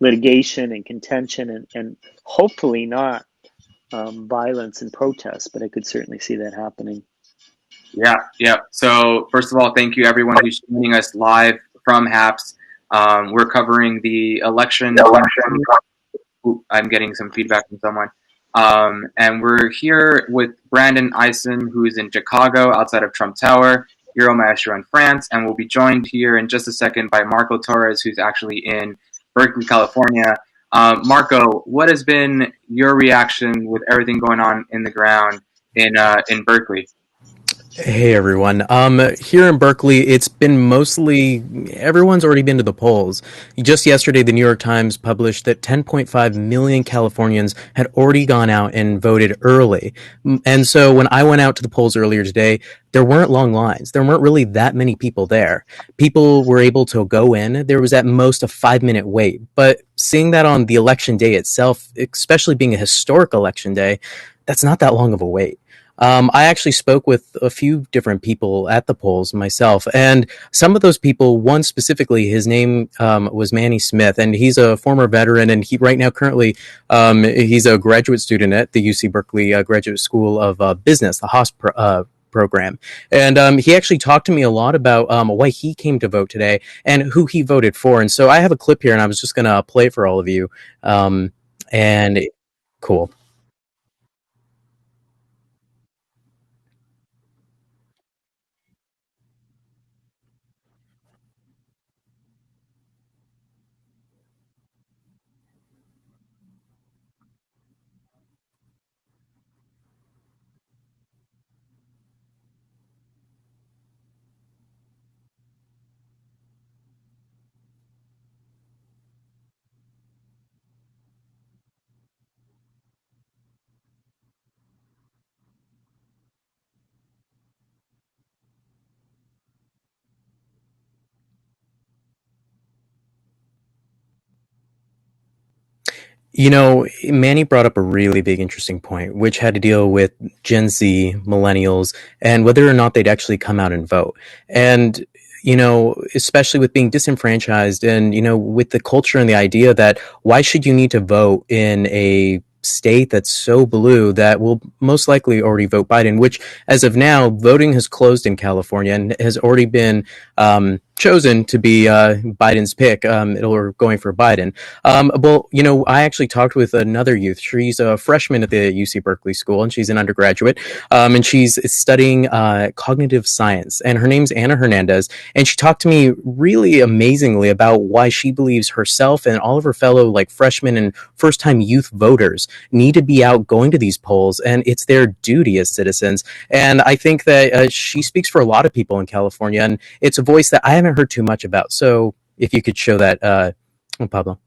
litigation and contention and hopefully not violence and protests, but I could certainly see that happening. Yeah, yeah. So first of all, thank you everyone who's joining us live from HAPS. We're covering the election. Ooh, I'm getting some feedback from someone. And we're here with Brandon Eisen, who's in Chicago, outside of Trump Tower, Euro Maestro in France, and we'll be joined here in just a second by Marco Torres, who's actually in Berkeley, California. Marco, what has been your reaction with everything going on in the ground in Berkeley? Hey everyone. Here in Berkeley, it's been mostly everyone's already been to the polls. Just yesterday, the New York Times published that 10.5 million Californians had already gone out and voted early. And so when I went out to the polls earlier today, there weren't long lines. There weren't really that many people there. People were able to go in. There was at most a 5-minute wait. But seeing that on the election day itself, especially being a historic election day, that's not that long of a wait. I actually spoke with a few different people at the polls myself, and some of those people, one specifically, his name was Manny Smith, and he's a former veteran, and he right now currently he's a graduate student at the UC Berkeley Graduate School of Business, the Haas program. And he actually talked to me a lot about why he came to vote today and who he voted for. And so I have a clip here, and I was just going to play it for all of you. And cool. You know, Manny brought up a really big, interesting point, which had to deal with Gen Z, millennials, and whether or not they'd actually come out and vote. And, you know, especially with being disenfranchised and, you know, with the culture and the idea that why should you need to vote in a state that's so blue that will most likely already vote Biden, which as of now, voting has closed in California and has already been chosen to be Biden's pick. Or going for Biden. Well, you know, I actually talked with another youth. She's a freshman at the UC Berkeley School, and she's an undergraduate, and she's studying cognitive science. And her name's Anna Hernandez, and she talked to me really amazingly about why she believes herself and all of her fellow like freshmen and first-time youth voters need to be out going to these polls, and it's their duty as citizens. And I think that she speaks for a lot of people in California, and it's a voice that I haven't heard too much about. So if you could show that, Pablo.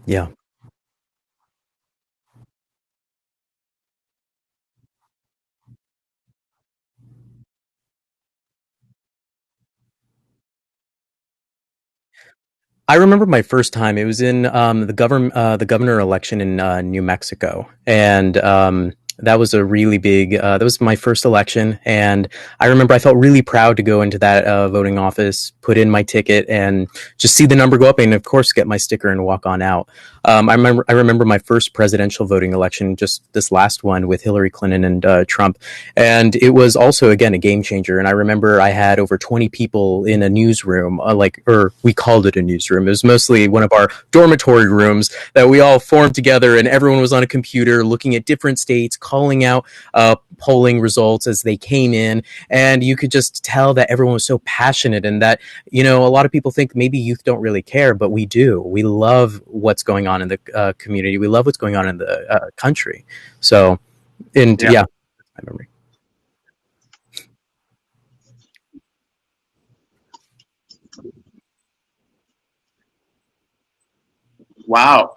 Yeah. I remember my first time. It was in the governor election in New Mexico, and that was a really big. That was my first election, and I remember I felt really proud to go into that voting office, put in my ticket, and just see the number go up, and of course get my sticker and walk on out. I remember my first presidential voting election, just this last one with Hillary Clinton and Trump, and it was also again a game changer. And I remember I had over 20 people in a newsroom, or we called it a newsroom. It was mostly one of our dormitory rooms that we all formed together, and everyone was on a computer looking at different states, calling out polling results as they came in, and you could just tell that everyone was so passionate, and that a lot of people think maybe youth don't really care, but we do. We love what's going on in the community. We love what's going on in the country. So, and Yeah. yeah, my memory. Wow.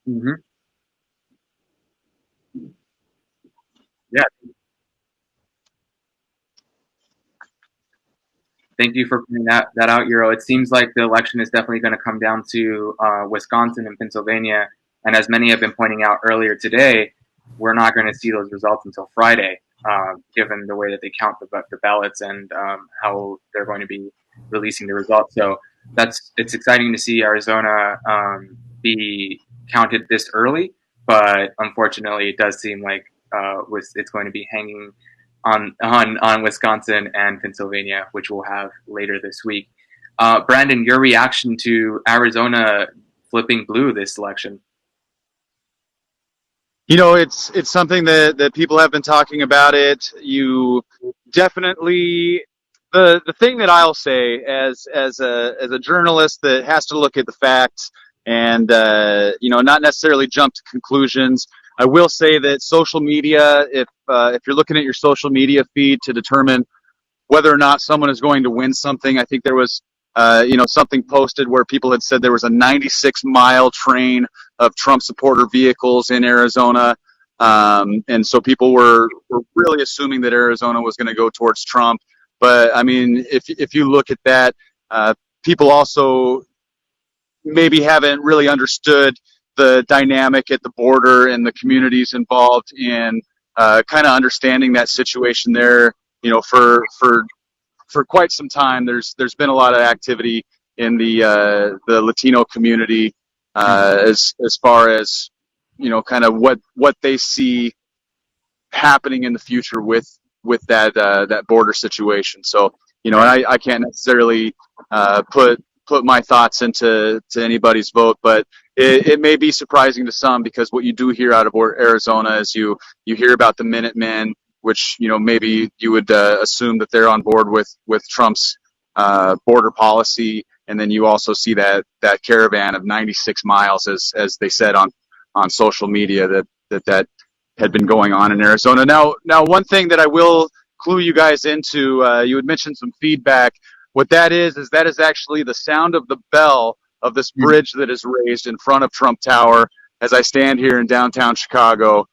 Hmm. Yeah. Thank you for pointing that out, Euro. It seems like the election is definitely going to come down to Wisconsin and Pennsylvania. And as many have been pointing out earlier today, we're not going to see those results until Friday, given the way that they count the ballots and how they're going to be releasing the results. So it's exciting to see Arizona be counted this early, but unfortunately, it does seem like it's going to be hanging on Wisconsin and Pennsylvania, which we'll have later this week. Brandon, your reaction to Arizona flipping blue this election? It's something that people have been talking about it. You definitely the thing that I'll say as a journalist that has to look at the facts and not necessarily jump to conclusions. I will say that social media, if you're looking at your social media feed to determine whether or not someone is going to win something. I think there was, something posted where people had said there was a 96-mile train of Trump supporter vehicles in Arizona. And so people were really assuming that Arizona was going to go towards Trump. But I mean, if you look at that, people also maybe haven't really understood the dynamic at the border and the communities involved in kind of understanding that situation there. For quite some time, there's been a lot of activity in the Latino community as far as kind of what they see happening in the future with that border situation. So Right. and I can't necessarily put my thoughts to anybody's vote, but it may be surprising to some because what you do hear out of Arizona is you hear about the Minutemen, which maybe you would assume that they're on board with Trump's border policy, and then you also see that caravan of 96 miles, as they said on social media, that had been going on in Arizona. Now, one thing that I will clue you guys into, you had mentioned some feedback. What that is actually the sound of the bell of this bridge that is raised in front of Trump Tower as I stand here in downtown Chicago.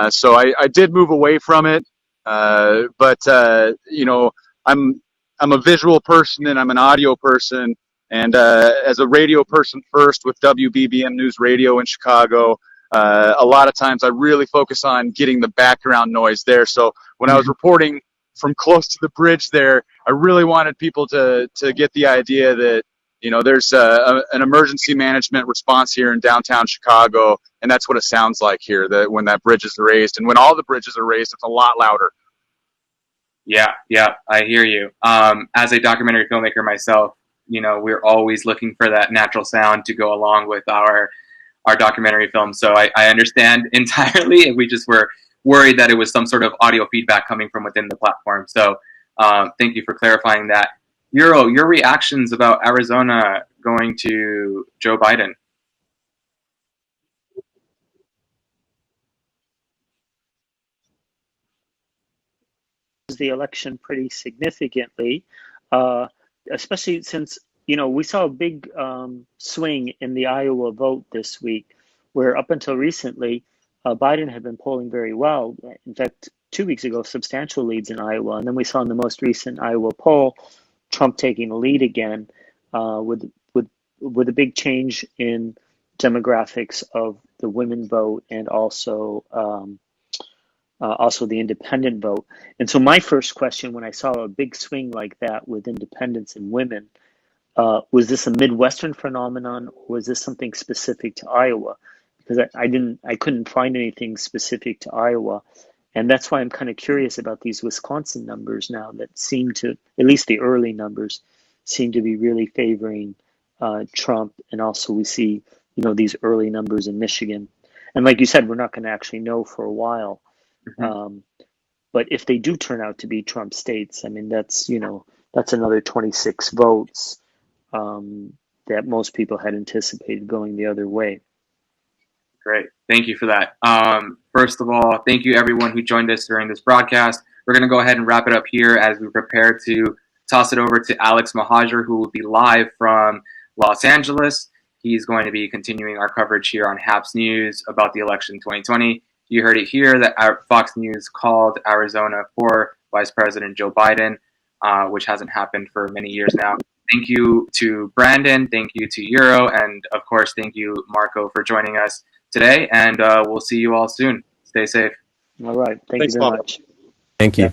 So I did move away from it, but I'm a visual person and I'm an audio person. And as a radio person first with WBBM News Radio in Chicago, a lot of times I really focus on getting the background noise there. So when I was reporting from close to the bridge there, I really wanted people to get the idea that there's an emergency management response here in downtown Chicago, and that's what it sounds like here. That when that bridge is raised, and when all the bridges are raised, it's a lot louder. Yeah, I hear you. As a documentary filmmaker myself, we're always looking for that natural sound to go along with our documentary film. So I understand entirely. We just were worried that it was some sort of audio feedback coming from within the platform. So thank you for clarifying that. Euro, your reactions about Arizona going to Joe Biden? The election pretty significantly, uh, especially since we saw a big swing in the Iowa vote this week, where up until recently, Biden had been polling very well. In fact, 2 weeks ago, substantial leads in Iowa, and then we saw in the most recent Iowa poll, Trump taking the lead again, with a big change in demographics of the women vote and also also the independent vote. And so my first question when I saw a big swing like that with independents and women, was this a Midwestern phenomenon, or was this something specific to Iowa? Because I couldn't find anything specific to Iowa, and that's why I'm kind of curious about these Wisconsin numbers now that seem to, at least the early numbers, seem to be really favoring Trump, and also we see, these early numbers in Michigan, and like you said, we're not going to actually know for a while. Mhm. Um, but if they do turn out to be Trump states, I mean, that's another 26 votes that most people had anticipated going the other way. Great. Thank you for that. First of all, thank you everyone who joined us during this broadcast. We're going to go ahead and wrap it up here as we prepare to toss it over to Alex Mahajer, who will be live from Los Angeles. He's going to be continuing our coverage here on HAPS News about the election 2020. You heard it here that Fox News called Arizona for Vice President Joe Biden, which hasn't happened for many years now. Thank you to Brandon. Thank you to Euro. And of course, thank you, Marco, for joining us today, and we'll see you all soon. Stay safe. All right. Thank you Thanks, very Pablo. much. Thank you.